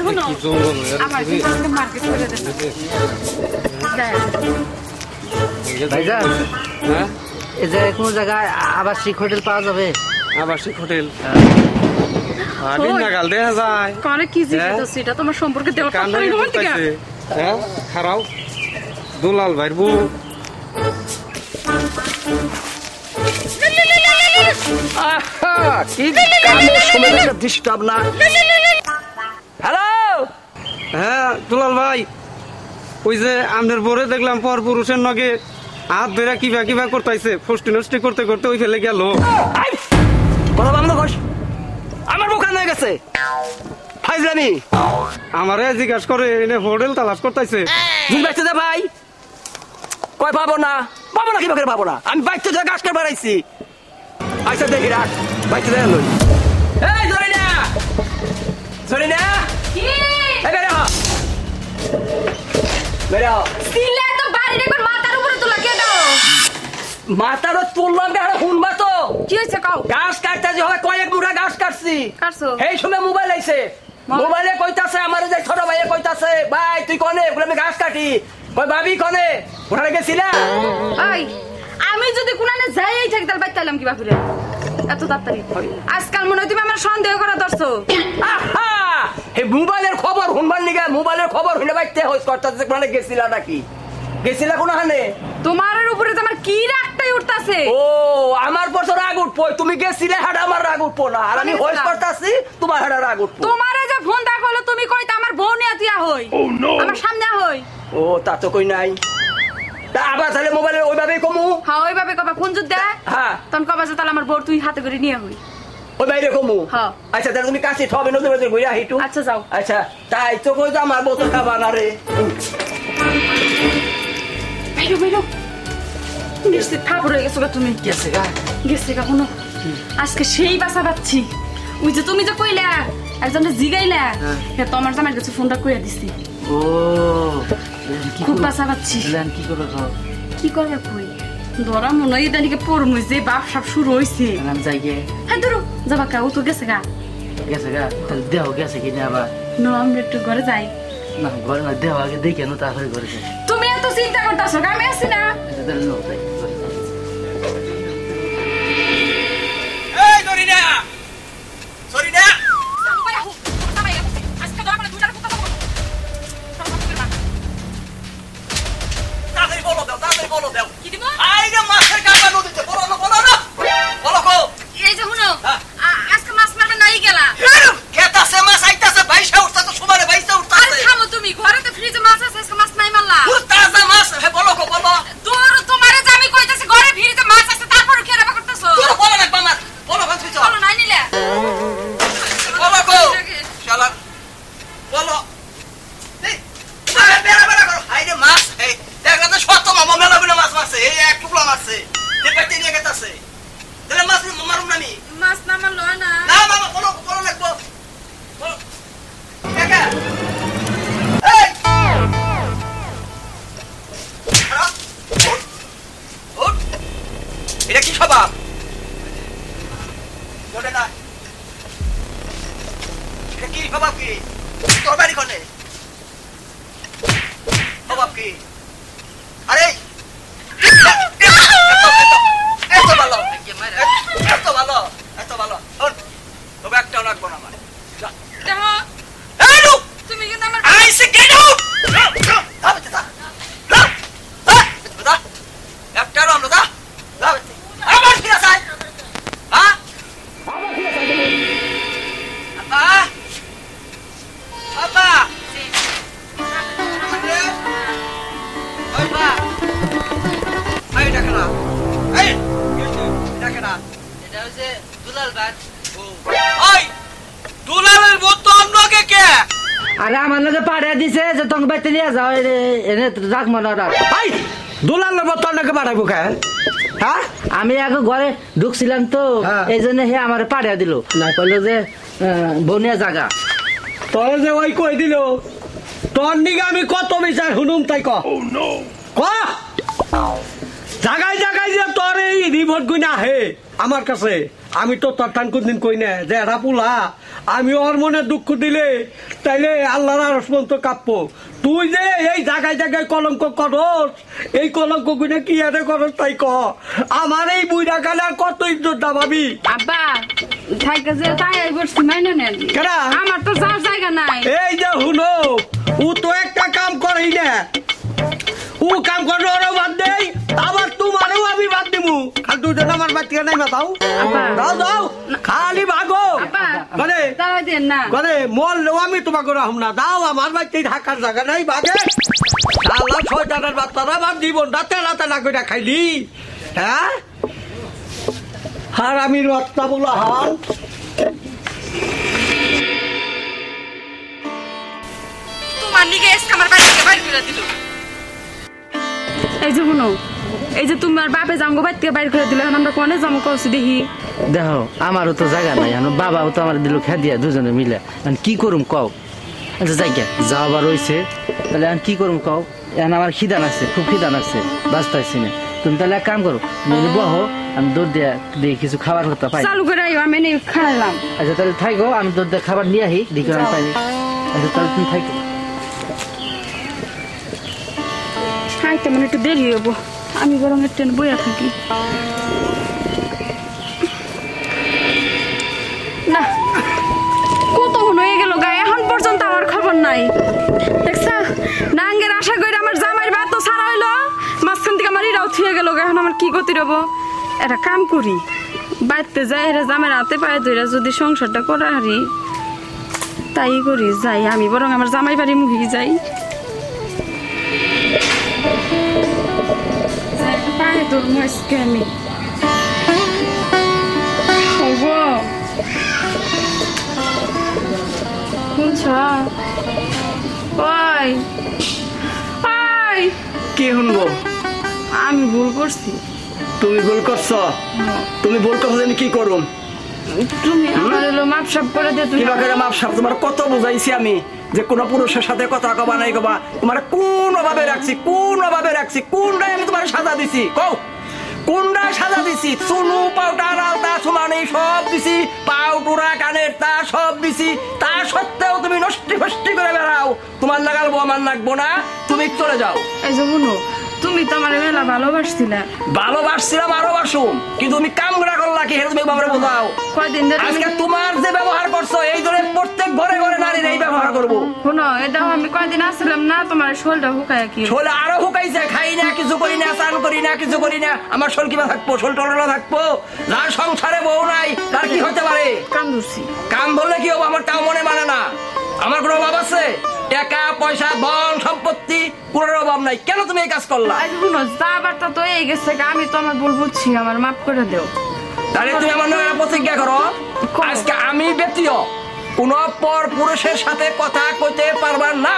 শুনো আমার কিন্তু মার্কেট করে দেন ভাইজান হ্যাঁ এই যে কোন জায়গায় আবাসিক হোটেল পাওয়া যাবে আবাসিক হোটেল আগে নাগাল দেখা যায় কোন কি জিজ্ঞাসা সেটা তোমার সম্পর্কে দেওয়া কথা হইলো বলতে কি হ্যাঁ খারাও দুলাল ভাইর বউ হ্যাঁ দুলাল ভাই ওই যে আমাদের বোরে দেখলাম পর পুরুষের নগে হাত ধরে কিবা কিবা করতেছে ফষ্টি নষ্টি করতে করতে ওই ফেলে গেল আমার বোকান হয়ে গেছে ফাইজলামি আমারে জিজ্ঞাসা করে এনে হোটেল তালাশ করতেছে বুঝতে দে ভাই কই পাবো না কি করে পাবো না আমি বাইতে যা গাছ কাটবার আইছি আচ্ছা দেখি রাখ বাইতে দে লই এই জরিনা কি এই বেরা সিলে তো বাড়ি রে মাথার উপরে তোলা কে দাও মাথার তুললাম বেড়া হুনবা তো কি হইছে কাও গাছ কাটতে যে হয় কয়েক মুড়া গাছ কাটছি কাটছো এই সময় মোবাইল আইছে মোবাইলে কইতাছে আমার যে ছোট ভাইয়ে কইতাছে ভাই তুই কোনে বলে আমি গাছ কাটি কই ভাবি কোনে ওখানে গেছিলা এই আমি যদি কোনানে যাই থাকি তাহলে বাইতালাম কি বাপুরে এত তাড়াতাড়ি আজকাল মনে হয় তুমি আমার সন্দেহ করা দরছো এই মোবাইলের খবর হুনবার নিগা মোবাইলের খবর হইলে বাইতে হইছ করতাছে কোনে গেছিলা নাকি গেছিলা কোনখানে তোমার উপরে তো আমার কি রাগটাই উঠতাছে ও আমার পর তো রাগ উঠপো তুমি গেছিলে হাড় আমার রাগ উঠপো না আর আমি হইছ করতাছি তোমার হাড় রাগ উঠপো তোমারে যে ফোন দা কইলো তুমি কইতা আমার বউ নিয়া দিয়া হই আমার সামনে হই ও তা তো কই নাই তা আবার তাহলে মোবাইলে ওইভাবেই কমু হ্যাঁ ওইভাবে কবা ফোন যদি দেয় হ্যাঁ তখন কবা যে তাহলে আমার বউ তুই হাতে করে নিয়ে হই ওই বাইরে কমু হ্যাঁ আচ্ছা তাহলে তুমি কাছে থবে নদী নদী ঘুরে আহিটু আচ্ছা যাও আচ্ছা তাই তো কই যে আমার বউ তো খাবা না রে বাইরো নিশ্চিত খাবার হয়ে গেছো তুমি গেছে গা কোনো আজকে সেই বাসা পাচ্ছি ওই যে তুমি যে কইলা একজনটা জিগাইলা হ্যাঁ তোমার জামাই কাছে ফোনটা কইয়া দিছি ও খুব বাসা পাচ্ছি কি করবে কি করবে কই ধরা মনে হয় ইদানিকে পড়মু যে বাপ সাপ শুরু হইছে আমি যাই গে হ্যাঁ ধরো যাবা কা ও তো গেছে গা তাহলে দেহ গেছে কিনা আবার নো আমরা একটু ঘরে যাই না ঘরে না দেহ আগে দেখে নো তারপরে ঘরে যাই তুমি এত চিন্তা করতেছো আমি আছি না তাহলে নো যাই এই জরিনা বলো দাও কি দিব আইরে মাছের কাটা নদীতে বলো না বলো কো এই যে শুনো আজকে মাছ মারবে নাই গেলা কেতাছে মাছ আইতাছে বাইশা উঠতা তো সুমারে বাইশা উঠতাছে আরে থামো তুমি ঘরে তো ফ্রিজে মাছ আছে আজকে মাছ নাই মারলা তাজা মাছ হে বলো কো বলো দূর তোমারে যে আমি কইতাছি ঘরে ফ্রিজে মাছ আছে তারপর কি রাখা করতেছো তোর বলো না মাছ বলো কোন তুই বলো নাই নিলে বলো কো শালা বলো এই বেরা করো আইরে মাছ এই দেখলা তো শত মামা মেলা বিনা মাছ মারছে এই এক টুকরা মারছে তে পেটে নিয়ে গেতাছে তাহলে মাছ মারুম না আমি মাছ না মারলো না না মামা বলো লাগবো বলো কাকা এই এটা কি স্বভাব ওটা না এটা কি স্বভাব কি তোর বাড়ি কোনে স্বভাব কি আরে এত ভালো তবে একটাও লাগবো না আমার তুমি কিন্তু আমার একটা রান্না দা আমার কি আছে হ্যাঁ আপা এটা হচ্ছে দুলাল বাদ দুলালের বউ তো অন্যকে কে আরে আমার লগে পাড়া দিছে যে তুমি বাইতে নিয়ে যাও এনে রাখ মনে রাখ ভাই দুলালের বউ তো অন্যকে পাঠাইবো কে হ্যাঁ আমি আগে ঘরে ঢুকছিলাম তো এই জন্য হে আমার পাড়া দিল না কইলো যে বনিয়া জায়গা তোর যে ওই কই দিল তোর নিকে আমি কত বিচার শুনুম তাই ক জাগায় জাগায় যে তোর এই রিপোর্ট গুই না হে আমার কাছে আমি তো তোর টান কোনদিন কই না যে এরা পুলা আমি ওর মনে দুঃখ দিলে তাইলে আল্লাহর আরশ পর্যন্ত কাঁপব। তুই যে এই জায়গায় জায়গায় কলঙ্ক করস, এই কলঙ্ক গুনে কি আরে করস তাই ক। আমার এই বুইরা কালে আর কত ইজ্জত দাবাবি। আব্বা থাইকা যে তাই বলছি মাইনা নেন কেডা? আমার তো যাওয়ার জায়গা নাই। এই যে হুনো, ও তো একটা কাম করেই না, ও কাম করে ওরা বাদ দেই, আবার তোমারও আমি বাদ দিমু। খালি দুজন আমার বাদ থেকে নাই মাতাও, দাও দাও খালি ভাগো করে তাই দেন না করে মরলেও আমি তোমাকে রাখুম না। দাও আমার বাড়িতে থাকার জায়গা নাই, বাগে আল্লাহ ছয়টার বাচ্চারা আমার জীবনটা তেলা তেলা করে খাইলি। হ্যাঁ আর আমি রত্তা বলা হাল তোমার নিগে এসে আমার বাড়ি থেকে বাইরে করে দিল। এই যে শুনো, এই যে তোমার বাপে জামগো বাড়ি থেকে বাইরে করে দিল, এখন আমরা কোনে জামো কইছি দেখি। দেখো আমারও তো জায়গা নাই, বাবাও তো আমার দিল খেদিয়া দুজনে মিলে, কি করুম কও? আচ্ছা যাইয়া যাওয়াবার রয়েছে, তাহলে আমি কি করুম কও? এখন আমার খিদা লাগছে, খুব খিদা লাগছে, বাঁচতেছি না। তুমি তাহলে এক কাম করো, তুমি বহো, আমি দুধ দিয়ে দিয়ে কিছু খাবার করতে পাই। চালু করে আমি নেই খাইলাম। আচ্ছা তাহলে থাকো, আমি দুধ দিয়ে খাবার নিয়ে আহি, দেখি আমি পাইনি। আচ্ছা তাহলে তুমি থাকো। খাইতে মানে একটু দেরি হবো, আমি বরং একটু বইয়া থাকি। না কত হয়ে গেল গায়ে, এখন পর্যন্ত আমার খবর নাই। দেখছা নাঙ্গের আশা করে আমার জামাইয়ের বাত তো ছাড়া হইলো, মাঝখান থেকে আমার ইরাও থুয়ে গেল। এখন আমার কি গতি রব? একটা কাম করি, বাড়তে যাই, এরা জামাইয়ের হাতে পায়ে ধরে যদি সংসারটা করা হারি তাই করি। যাই আমি বরং আমার জামাই বাড়ি মুখি যাই, পায়ে ধরবো আজকে আমি। কি শুনবো? আমি ভুল করছি। তুমি ভুল করছো? তুমি ভুল করছো আমি কি করুম? তুমি আমার হলো মাপ সাপ করে দে। তুমি মাপ সাপ তোমার কত বুঝাইছি আমি যে কোন পুরুষের সাথে কথা কবা নাই কবা। তোমার কোন অভাবে রাখছি, কোন অভাবে রাখছি, কোনটাই আমি তোমার সাজা দিছি কও? কোনটা সাজা দিছি? চুনু পাউডার আলতা সুমানি সব দিছি, পাউডুরা কানের তা সব দিছি, তা সত্ত্বেও তুমি নষ্টি ফষ্টি করে বেড়াও। তোমার লাগালবো, আমার লাগবো না, তুমি চলে যাও। এই যে শুনো, তুমি তো আমার মেলা ভালোবাসছিলে। ভালোবাসছিলাম, আরো বাসুম, কিন্তু তুমি কামড়া করলা কি তুমি বাবারে বোঝাও। কয়দিন ধরে আজকে তোমার যে ব্যবহার করছো এই ধরে প্রত্যেক ঘরে ঘরে নারীর এই ব্যবহার করবো। শুনো, এটাও আমি কয়দিন আসছিলাম না, তোমার শোলটা হুকায় কি শোল আরো হুকাইছে, খাই না, কিছু করি না, চান করি না, কিছু করি না, আমার শোল কিবা থাকবো, শোল টলনা থাকবো। যার সংসারে বউ নাই তার কি হতে পারে? কাম ধরছি। কাম বললে কি হবো? আমার তাও মনে মানে না। আমার কোনো অভাব আছে? টাকা পয়সা ধন সম্পত্তি কোনো অভাব নাই, কেন তুমি এই কাজ করলা? শুনো, যা বার্তা তো এই গেছে, আমি তো আমার ভুল বুঝছি, আমার মাফ করে দেও। তাহলে তুমি আমার নয় প্রতিজ্ঞা করো, আজকে আমি ব্যতীয় কোন পর পুরুষের সাথে কথা কইতে পারবার না।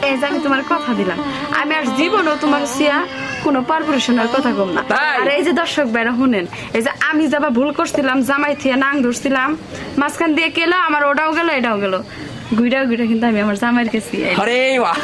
এই যে আমি তোমার কথা দিলাম, আমি আর জীবনও তোমার সিয়া কোনো পারপুরুষের কথা কম না। আর এই যে দর্শক বেড়া শুনেন, এই যে আমি যাবা ভুল করছিলাম, জামাই থিয়া নাং ধরছিলাম, মাঝখান দিয়ে গেল আমার, ওটাও গেল এটাও গেল, গুইরা গুইরা কিন্তু আমি আমার জামাইয়ের কাছে। আরে বাহ।